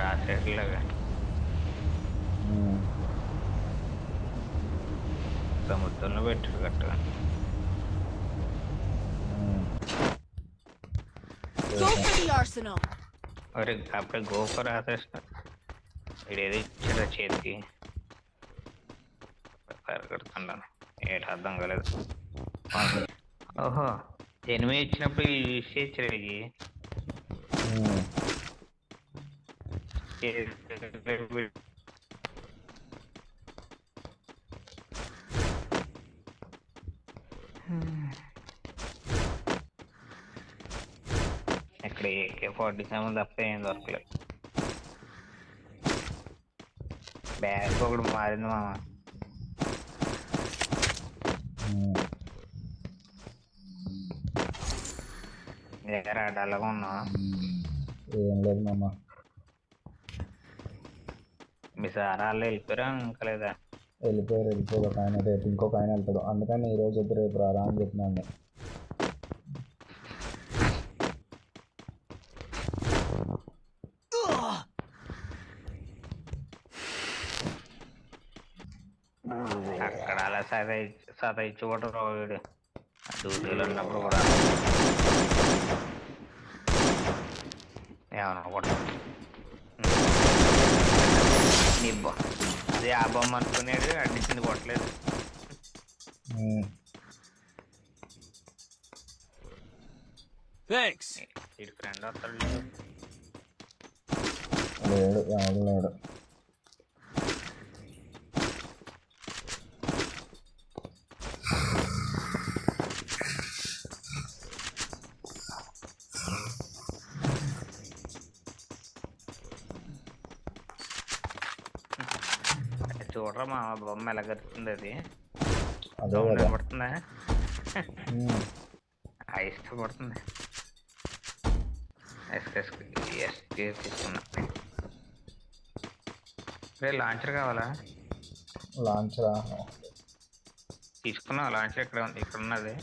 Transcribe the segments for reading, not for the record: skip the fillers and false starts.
రాసేట్లాగా సముద్రంలో పెట్టాడు కట్టగా. Go for the arsenal. అరే అప్పుడే గోప రాసేసిన వీడేదో ఇచ్చాడు చేతికి కడుతున్నాను. ఏట అర్థం కాలేదు. ఓహో ఎనిమిది ఇచ్చినప్పుడు యూజ్ చేయొచ్చు ఇవి. ఇక్కడ AK-47 తప్ప ఏం దొరకలేదు. బ్యాగ్ ఒకటి మారింది మామ. దగ్గర అడ్డాలుగా ఉన్నా. ఏం లేదు మామ. మీ సార్ వాళ్ళు వెళ్ళిపోయారా ఇంకా లేదా? వెళ్ళిపోయారు ఒక ఆయన, రేపు ఇంకొక ఆయన వెళ్తాడు. అందుకని ఈరోజు వద్దు రేపు రారా అని చెప్పినాను. అక్కడ అలా సతాయిచ్చి కూడా వీడు డ్యూటీలో ఉన్నప్పుడు కూడా ఏమన్నా కూడా అదే ఆ బొమ్మ అనుకునేది అడ్డించింది కొట్టలేదు. వీడి ఫ్రెండ్ వస్తాడు లేడు, ఎవరు లేడు. చూడరా మా బొమ్మ ఎలా గడుతుంది. అది అదే పడుతుందా? ఇష్టపడుతుంది. తీసుకున్నా. లాంచర్ కావాలా? లాంచరా తీసుకున్నా. లాంచర్ ఇక్కడ ఉన్నది.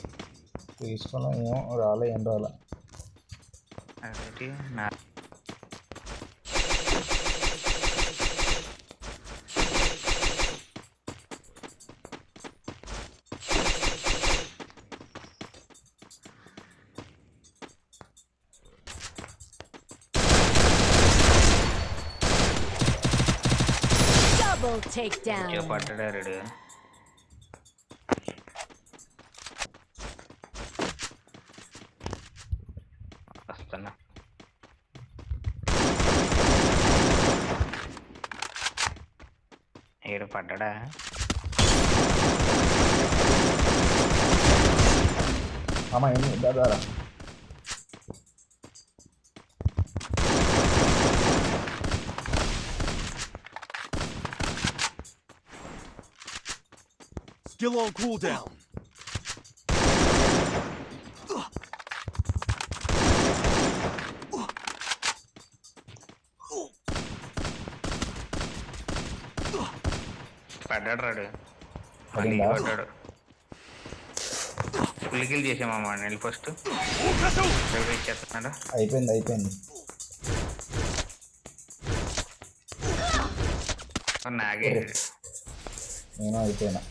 తీసుకున్నా. ఏం రాలే, ఏం రాలే. అదేంటి పడ్డాడు. వస్తున్నా. ఏడు పడ్డా. అమ్మా ఏంటి దాదా? Still on cooldown. పడ్డాడు రాడు. మళ్ళీ పడ్డాడు. పులికిల్ చేసామమ్మా నేను ఫస్ట్. అయిపోయింది. నాగే నేను అయిపోయినా.